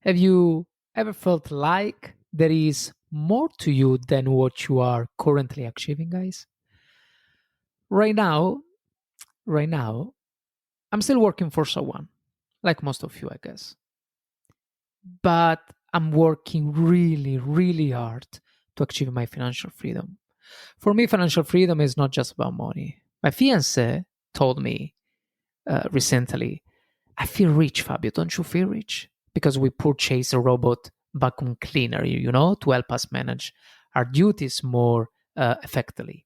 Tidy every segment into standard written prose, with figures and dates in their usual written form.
Have you ever felt like there is more to you than what you are currently achieving, guys? Right now, right now, I'm still working for someone, like most of you, I guess. But I'm working really, really hard to achieve my financial freedom. For me, financial freedom is not just about money. My fiance told me recently, I feel rich, Fabio. Don't you feel rich? Because we purchased a robot vacuum cleaner, to help us manage our duties more effectively.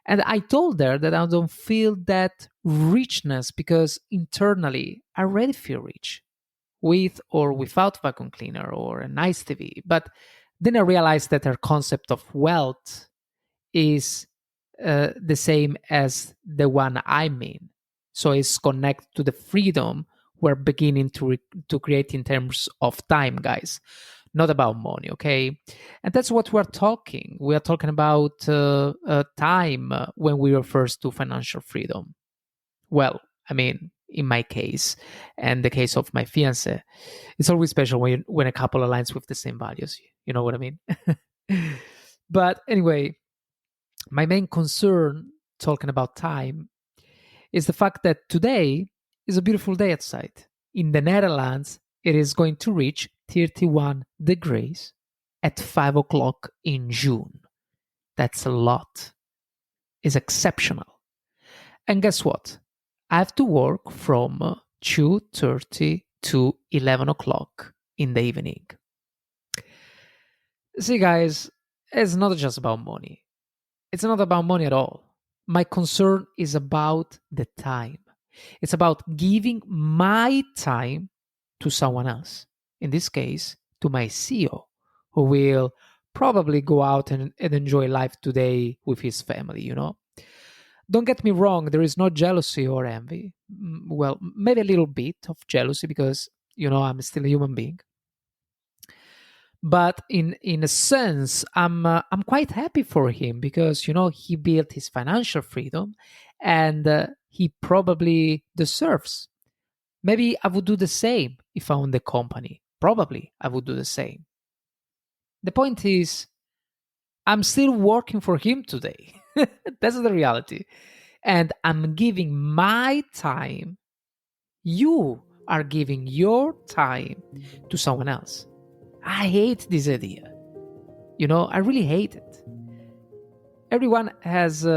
And I told her that I don't feel that richness because internally I already feel rich with or without vacuum cleaner or a nice TV. But then I realized that her concept of wealth is the same as the one I mean. So it's connected to the freedom we're beginning to create in terms of time, guys, not about money, okay? And that's what we're talking. We are talking about time when we refer to financial freedom. Well, I mean, in my case and the case of my fiance, it's always special when a couple aligns with the same values. You know what I mean? But anyway, my main concern talking about time is the fact that today is a beautiful day outside. In the Netherlands, it is going to reach 31 degrees at 5 o'clock in June. That's a lot. It's exceptional. And guess what? I have to work from 2:30 to 11 o'clock in the evening. See, guys, it's not just about money. It's not about money at all. My concern is about the time. It's about giving my time to someone else. In this case, to my CEO, who will probably go out and enjoy life today with his family. Don't get me wrong, there is no jealousy or envy. Well, maybe a little bit of jealousy because, I'm still a human being. But in a sense, I'm quite happy for him because he built his financial freedom, and he probably deserves. Maybe I would do the same if I owned the company. Probably I would do the same. The point is, I'm still working for him today. That's the reality, and I'm giving my time. You are giving your time to someone else. I hate this idea. I really hate it. Everyone has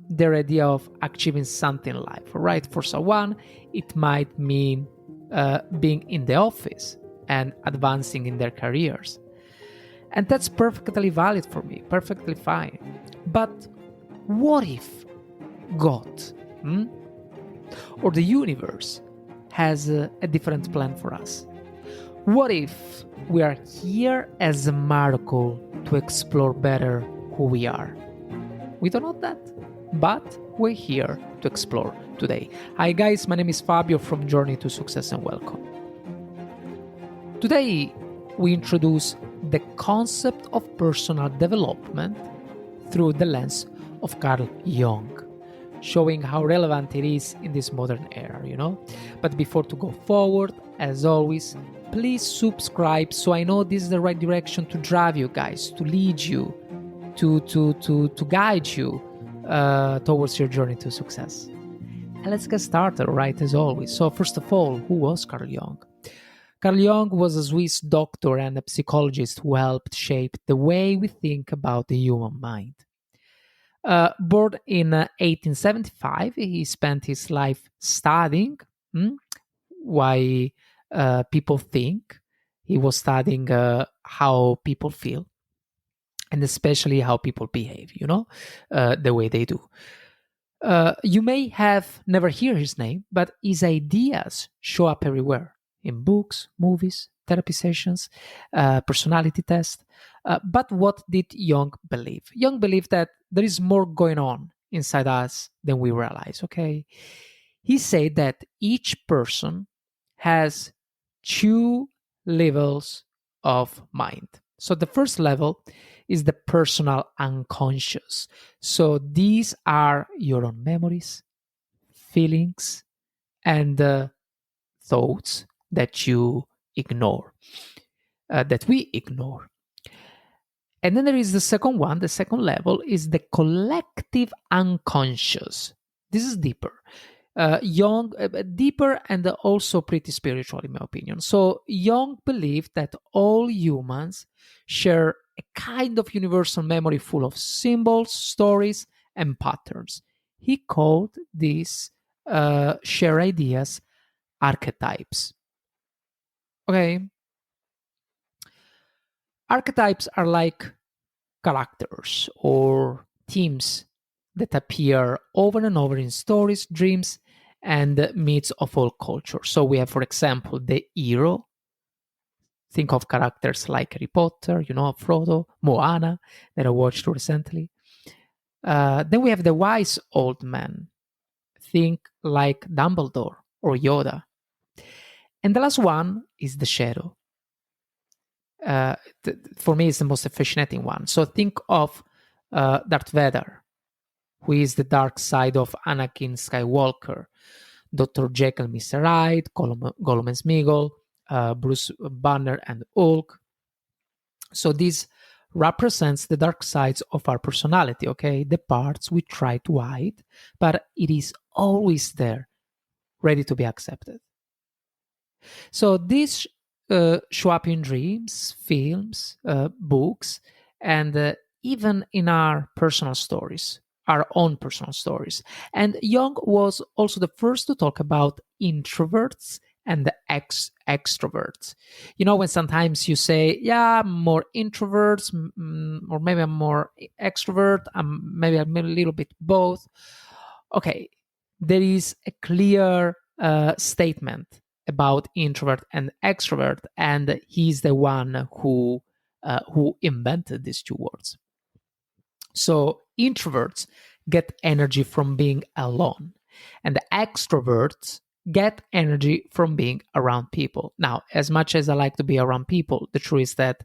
their idea of achieving something in life, right? For someone, it might mean being in the office and advancing in their careers. And that's perfectly valid for me, perfectly fine. But what if God or the universe has a different plan for us? What if we are here as a miracle to explore better who we are? We don't know that, but we're here to explore today. Hi guys, my name is Fabio from Journey to Success and welcome. Today, we introduce the concept of personal development through the lens of Carl Jung, showing how relevant it is in this modern era. But before to go forward, as always, please subscribe so I know this is the right direction to drive you guys, to lead you, to guide you towards your journey to success. And let's get started, right, as always. So first of all, who was Carl Jung? Carl Jung was a Swiss doctor and a psychologist who helped shape the way we think about the human mind. Born in 1875, he spent his life studying why people think. He was studying how people feel, and especially how people behave, the way they do. You may have never heard his name, but his ideas show up everywhere in books, movies, therapy sessions, personality tests. But what did Jung believe? Jung believed that there is more going on inside us than we realize, okay? He said that each person has two levels of mind. So the first level is the personal unconscious. So these are your own memories, feelings, and thoughts that you ignore, that we ignore. And then there is the second one. The second level is the collective unconscious. This is deeper. Jung, deeper and also pretty spiritual, in my opinion. So Jung believed that all humans share a kind of universal memory full of symbols, stories, and patterns. He called these shared ideas archetypes. Okay, archetypes are like characters or themes that appear over and over in stories, dreams, and myths of all cultures. So we have, for example, the hero. Think of characters like Harry Potter, Frodo, Moana, that I watched recently. Then we have the wise old man. Think like Dumbledore or Yoda. And the last one is the shadow. For me, it's the most fascinating one. So think of Darth Vader, who is the dark side of Anakin Skywalker, Dr. Jekyll, Mr. Hyde, Gollum and Smeagol, Bruce Banner and Hulk. So this represents the dark sides of our personality, okay? The parts we try to hide, but it is always there, ready to be accepted. So these show up in dreams, films, books, and even in our personal stories, our own personal stories. And Jung was also the first to talk about introverts and the extroverts. When sometimes you say, yeah, I'm more introverts, or maybe I'm more extrovert, maybe I'm a little bit both. Okay, there is a clear statement about introvert and extrovert, and he's the one who invented these two words. So introverts get energy from being alone, and the extroverts get energy from being around people. Now, as much as I like to be around people, the truth is that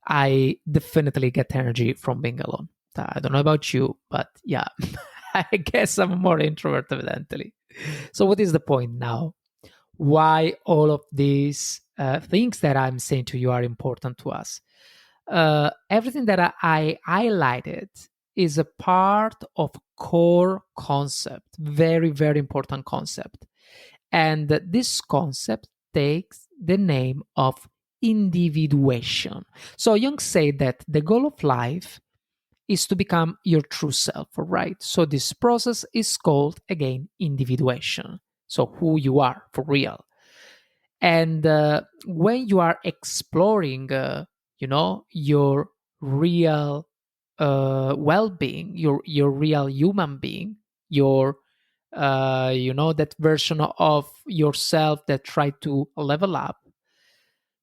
I definitely get energy from being alone. I don't know about you, but yeah, I guess I'm more introvert evidently. So what is the point now? Why all of these things that I'm saying to you are important to us? Everything that I highlighted is a part of core concept, very, very important concept. And this concept takes the name of individuation. So Jung said that the goal of life is to become your true self, right? So this process is called, again, individuation. So who you are for real. And when you are exploring, your real well-being, your real human being, your that version of yourself that try to level up,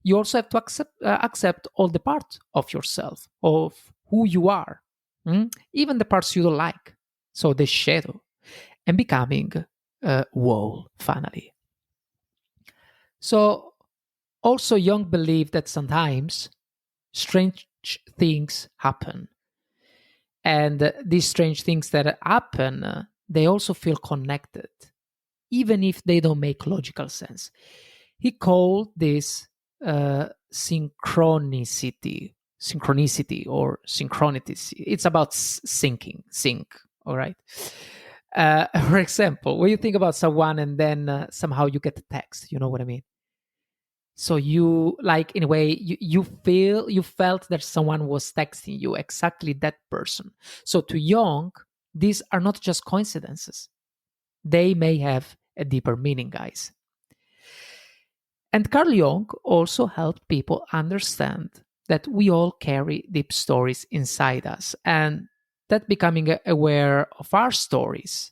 you also have to accept all the parts of yourself, of who you are, even the parts you don't like. So the shadow, and becoming whole finally. So also Jung believed that sometimes strange things happen, and these strange things that happen, they also feel connected, even if they don't make logical sense. He called this synchronicity or synchronicity. It's about sync. All right. For example, when you think about someone and then somehow you get a text, you know what I mean? So you, like, in a way, you felt that someone was texting you, exactly that person. So to Jung, these are not just coincidences. They may have a deeper meaning, guys. And Carl Jung also helped people understand that we all carry deep stories inside us, and that becoming aware of our stories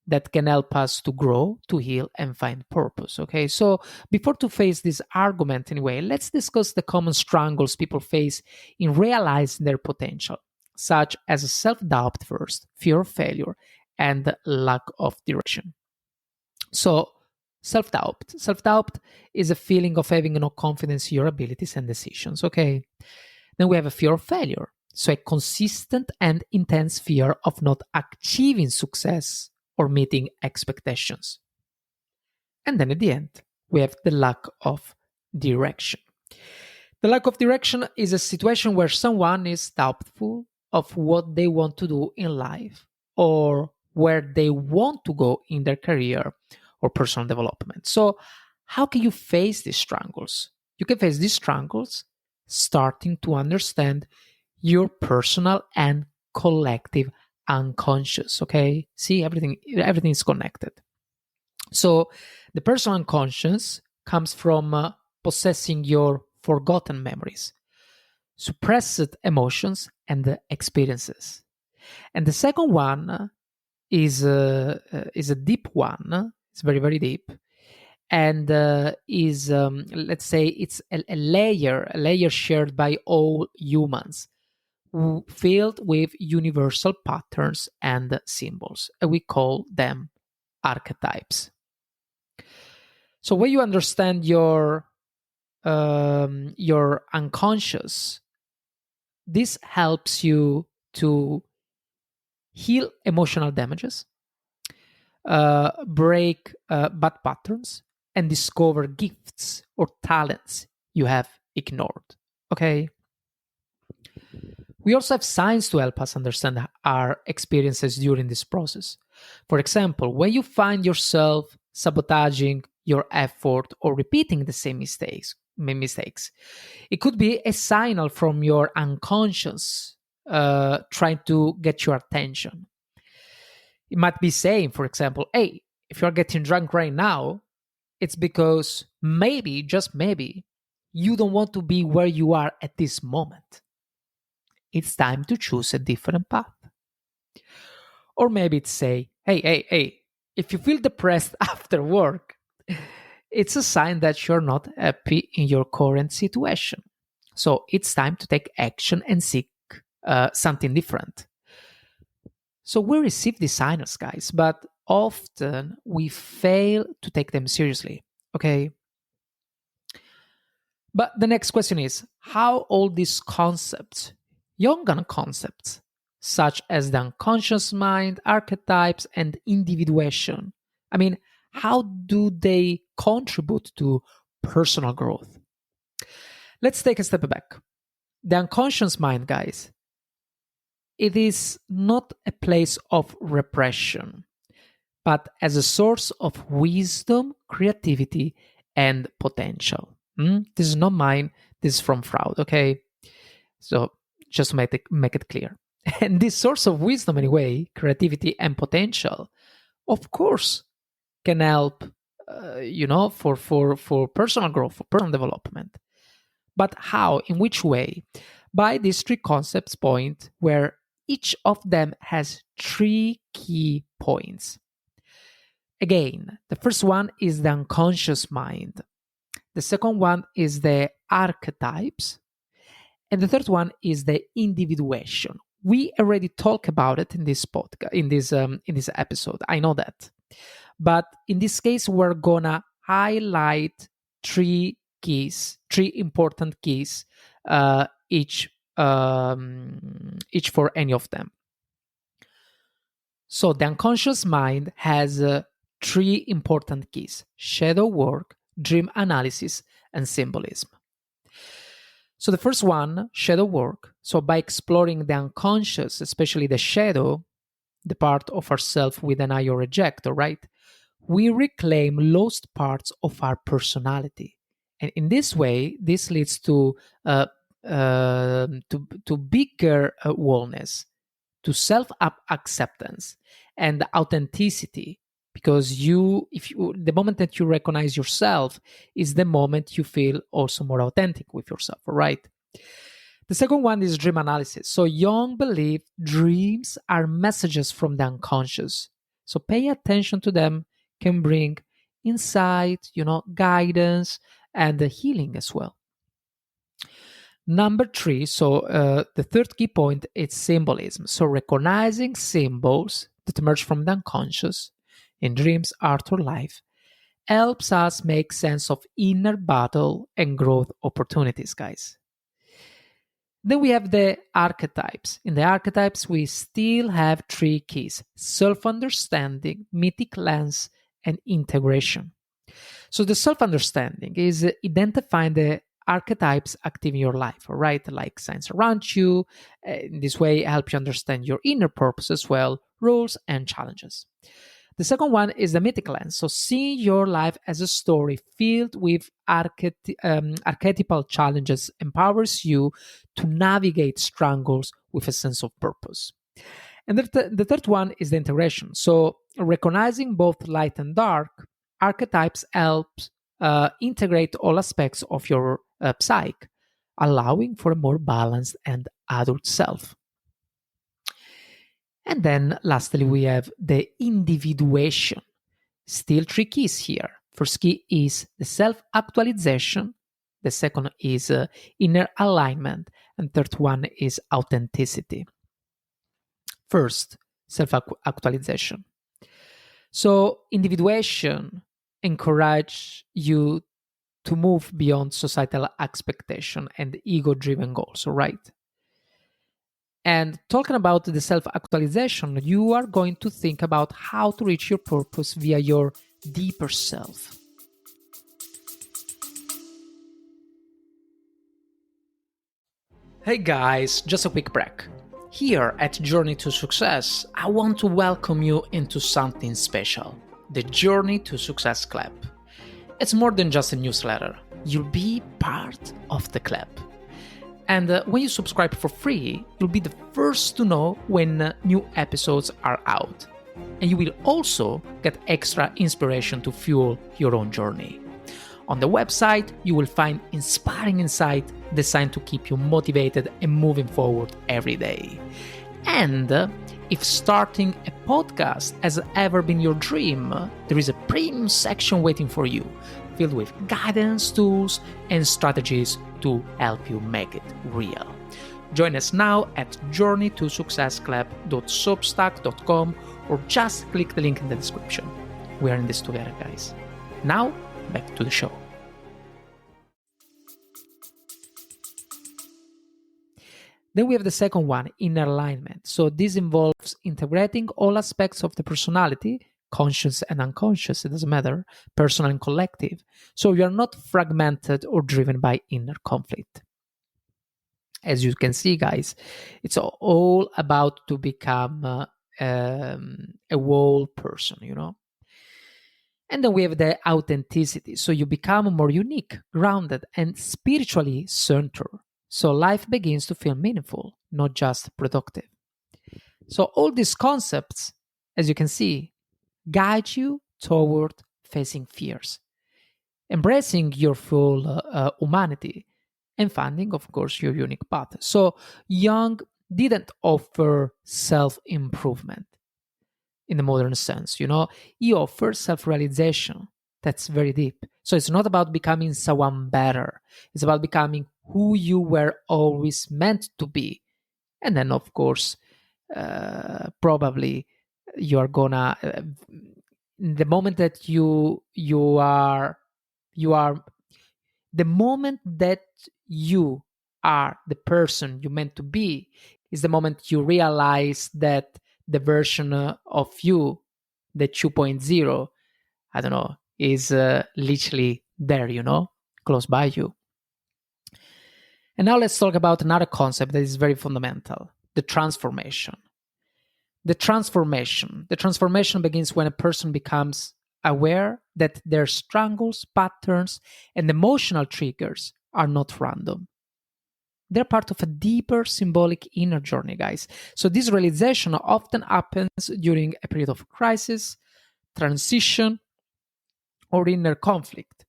that can help us to grow, to heal, and find purpose. Okay, so before to face this argument anyway, let's discuss the common struggles people face in realizing their potential, such as self-doubt first, fear of failure, and lack of direction. So self-doubt is a feeling of having no confidence in your abilities and decisions. Okay, then we have a fear of failure, so a consistent and intense fear of not achieving success or meeting expectations. And then at the end, we have the lack of direction. The lack of direction is a situation where someone is doubtful of what they want to do in life or where they want to go in their career or personal development. So, how can you face these struggles? You can face these struggles starting to understand your personal and collective unconscious. Okay, see, everything is connected. So, the personal unconscious comes from possessing your forgotten memories, suppressed emotions, and experiences. And the second one is a deep one. It's very very deep, and is let's say it's a layer shared by all humans, filled with universal patterns and symbols. And we call them archetypes. So when you understand your unconscious, this helps you to heal emotional damages, break bad patterns, and discover gifts or talents you have ignored. Okay. We also have science to help us understand our experiences during this process. For example, when you find yourself sabotaging your effort or repeating the same mistakes, it could be a signal from your unconscious trying to get your attention. It might be saying, for example, hey, if you're getting drunk right now, it's because maybe, just maybe, you don't want to be where you are at this moment. It's time to choose a different path. Or maybe it's say, hey, if you feel depressed after work, it's a sign that you're not happy in your current situation. So it's time to take action and seek something different. So we receive these signals, guys, but often we fail to take them seriously. Okay. But the next question is how all these concepts, Jungian concepts, such as the unconscious mind, archetypes, and individuation, I mean, how do they contribute to personal growth? Let's take a step back. The unconscious mind, guys, it is not a place of repression, but as a source of wisdom, creativity, and potential. This is not mine. This is from Freud. Okay, so just to make it clear. And this source of wisdom, anyway, creativity and potential, of course, can help. For personal growth, for personal development. But how? In which way? By these three concepts point, where each of them has three key points. Again, the first one is the unconscious mind. The second one is the archetypes. And the third one is the individuation. We already talked about it in this podcast, in this episode. I know that. But in this case, we're gonna highlight three important keys, each for any of them. So the unconscious mind has three important keys: shadow work, dream analysis, and symbolism. So the first one, shadow work. So by exploring the unconscious, especially the shadow, the part of ourself we deny or reject, all right, we reclaim lost parts of our personality. And in this way, this leads to bigger wellness, to self acceptance and authenticity, because the moment that you recognize yourself is the moment you feel also more authentic with yourself, all right? The second one is dream analysis. So Jung believed dreams are messages from the unconscious, so paying attention to them can bring insight, guidance, and the healing as well. Number three, so the third key point is symbolism. So recognizing symbols that emerge from the unconscious in dreams, art, or life helps us make sense of inner battle and growth opportunities, guys. Then we have the archetypes. In the archetypes, we still have three keys: self-understanding, mythic lens, and integration. So the self-understanding is identifying the archetypes active in your life, all right? Like signs around you. In this way, help you understand your inner purpose as well, rules and challenges. The second one is the mythic lens. So seeing your life as a story filled with archetypal challenges empowers you to navigate struggles with a sense of purpose. And the third one is the integration. So recognizing both light and dark archetypes helps integrate all aspects of your psyche, allowing for a more balanced and adult self. And then lastly, we have the individuation. Still three keys here. First key is the self-actualization. The second is inner alignment. And third one is authenticity. First, self-actualization. So individuation encourage you to move beyond societal expectation and ego-driven goals, right? And talking about the self-actualization, you are going to think about how to reach your purpose via your deeper self. Hey guys, just a quick break. Here at Journey to Success, I want to welcome you into something special, the Journey to Success Club. It's more than just a newsletter. You'll be part of the club. And when you subscribe for free, you'll be the first to know when new episodes are out. And you will also get extra inspiration to fuel your own journey. On the website, you will find inspiring insight designed to keep you motivated and moving forward every day. And if starting a podcast has ever been your dream, there is a premium section waiting for you, filled with guidance, tools, and strategies to help you make it real. Join us now at journeytosuccessclub.substack.com or just click the link in the description. We are in this together, guys. Now, back to the show. Then we have the second one, inner alignment. So this involves integrating all aspects of the personality, conscious and unconscious, it doesn't matter, personal and collective. So you are not fragmented or driven by inner conflict. As you can see, guys, it's all about to become a whole person, you know. And then we have the authenticity. So you become more unique, grounded, and spiritually centered. So life begins to feel meaningful, not just productive. So all these concepts, as you can see, guide you toward facing fears, embracing your full humanity, and finding, of course, your unique path. So Jung didn't offer self-improvement in the modern sense, you know. He offers self-realization. That's very deep. So it's not about becoming someone better. It's about becoming who you were always meant to be. And then, of course, probably you are gonna the moment that you are the moment that you are the person you meant to be is the moment you realize that the version of you, the 2.0, I don't know, is literally there, you know, close by you. And now let's talk about another concept that is very fundamental, the transformation. The transformation begins when a person becomes aware that their struggles, patterns, and emotional triggers are not random. They're part of a deeper symbolic inner journey, guys. So this realization often happens during a period of crisis, transition, or inner conflict.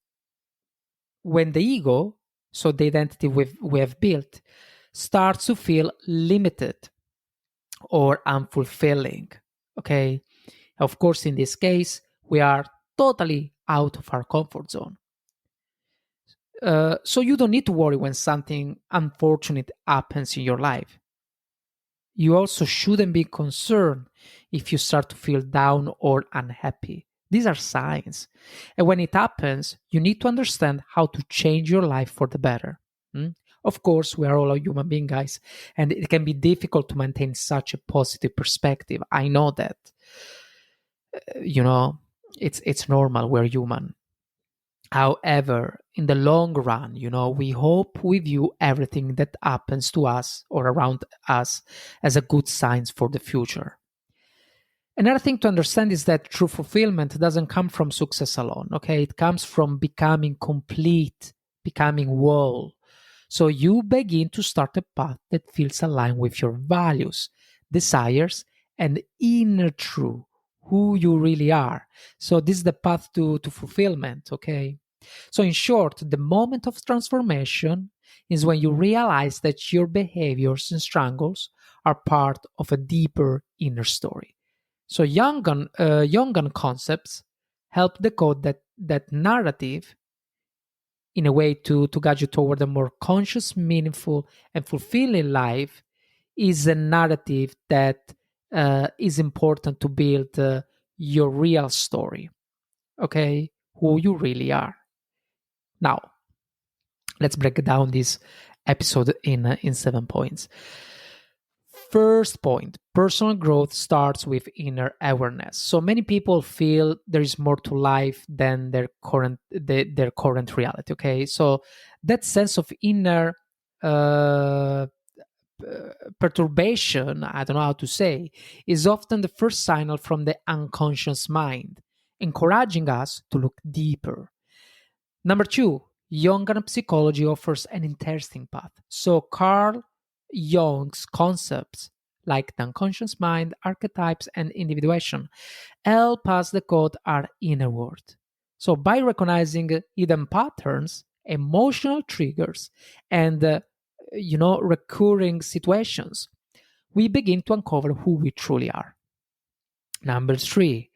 When the ego, so the identity we have built, starts to feel limited or unfulfilling. Okay. Of course, in this case, we are totally out of our comfort zone. So you don't need to worry when something unfortunate happens in your life. You also shouldn't be concerned if you start to feel down or unhappy. These are signs. And when it happens, you need to understand how to change your life for the better. Of course, we are all a human being, guys, and it can be difficult to maintain such a positive perspective. I know that. You know, it's normal. We're human. However, in the long run, we hope we view everything that happens to us or around us as a good signs for the future. Another thing to understand is that true fulfillment doesn't come from success alone, okay? It comes from becoming complete, becoming whole. So you begin to start a path that feels aligned with your values, desires, and inner truth, who you really are. So this is the path to fulfillment, okay? So in short, the moment of transformation is when you realize that your behaviors and struggles are part of a deeper inner story. So Jungian concepts help decode that narrative in a way to guide you toward a more conscious, meaningful, and fulfilling life is a narrative that is important to build your real story, okay? Who you really are. Now, let's break down this episode in 7 points. First point, personal growth starts with inner awareness. So many people feel there is more to life than their current reality. Okay, so that sense of inner uh, perturbation, I don't know how to say, is often the first signal from the unconscious mind, encouraging us to look deeper. Number two, Jungian psychology offers an interesting path. So, Carl Jung's concepts like the unconscious mind, archetypes, and individuation help us decode our inner world. So, by recognizing hidden patterns, emotional triggers, and recurring situations, we begin to uncover who we truly are. Number three,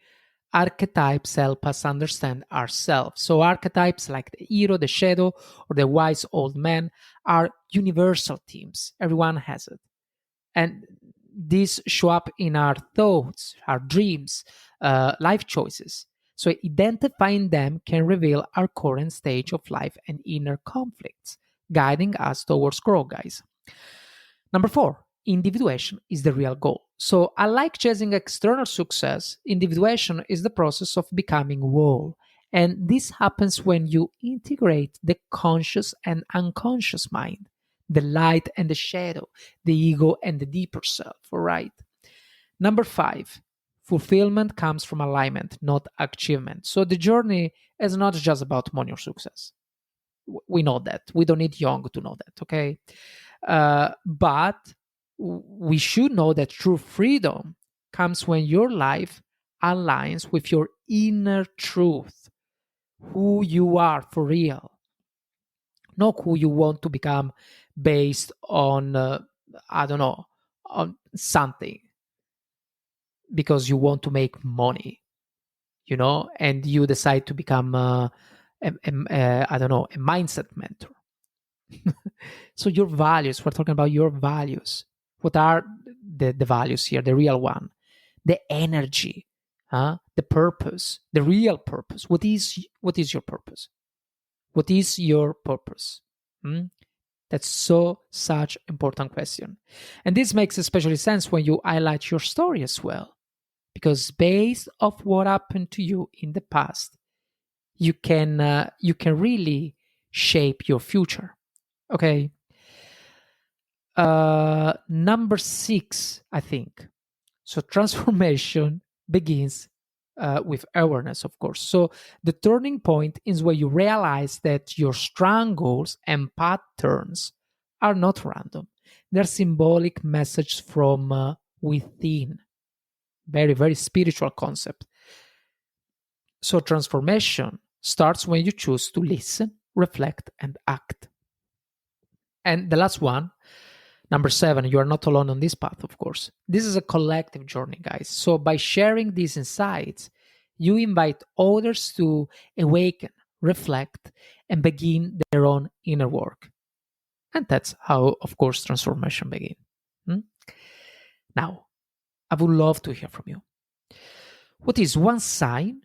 archetypes help us understand ourselves. So, archetypes like the hero, the shadow, or the wise old man are universal themes. Everyone has it. And these show up in our thoughts, our dreams, life choices. So, identifying them can reveal our current stage of life and inner conflicts, guiding us towards growth, guys. Number four, individuation is the real goal. So, unlike chasing external success, individuation is the process of becoming whole. And this happens when you integrate the conscious and unconscious mind, the light and the shadow, the ego and the deeper self, all right? Number five, fulfillment comes from alignment, not achievement. So, the journey is not just about money or success. We know that. We don't need Young to know that, okay? But we should know that true freedom comes when your life aligns with your inner truth, who you are for real, not who you want to become based on, I don't know, on something because you want to make money, and you decide to become, I don't know, a mindset mentor. So your values, we're talking about your values. What are the values here, the real one? The energy, the purpose, the real purpose. What is your purpose? What is your purpose? Hmm? That's such important question. And this makes especially sense when you highlight your story as well. Because based off what happened to you in the past, you can really shape your future. Okay. Number six, I think. So transformation begins with awareness, of course. So the turning point is where you realize that your strangles and patterns are not random. They're symbolic messages from within. Very, very spiritual concept. So transformation starts when you choose to listen, reflect, and act. And the last one, number seven, you are not alone on this path, of course. This is a collective journey, guys. So by sharing these insights, you invite others to awaken, reflect, and begin their own inner work. And that's how, of course, transformation begins. Now, I would love to hear from you. What is one sign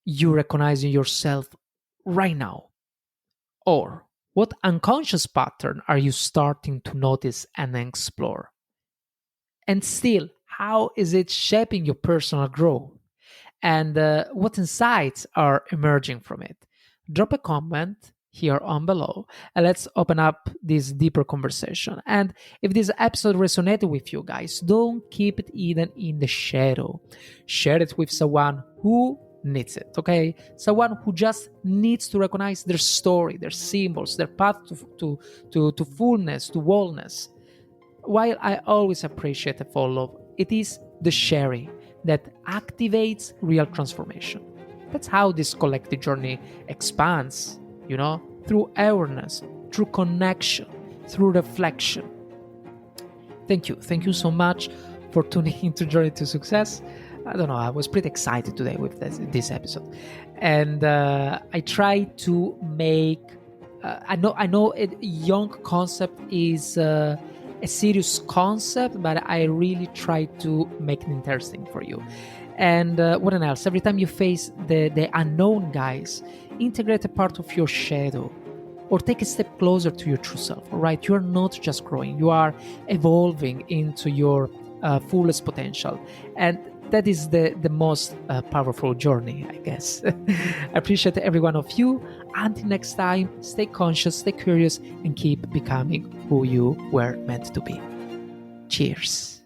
you recognize in yourself right now? Or what unconscious pattern are you starting to notice and explore? And still, how is it shaping your personal growth? And what insights are emerging from it? drop a comment here on below and let's open up this deeper conversation. And if this episode resonated with you guys, don't keep it hidden in the shadow. Share it with someone who needs it, okay? Someone who just needs to recognize their story, their symbols, their path to fullness, to wholeness. While I always appreciate a follow, it is the sharing that activates real transformation. That's how this collective journey expands, through awareness, through connection, through reflection. Thank you. Thank you so much for tuning into Journey to Success. I don't know, I was pretty excited today with this episode. And I try to make, I know a Jung concept is a serious concept, but I really try to make it interesting for you. And what else? Every time you face the unknown, guys, integrate a part of your shadow or take a step closer to your true self, all right? You're not just growing, you are evolving into your fullest potential. And that is the most powerful journey, I guess. I appreciate every one of you. Until next time, stay conscious, stay curious, and keep becoming who you were meant to be. Cheers.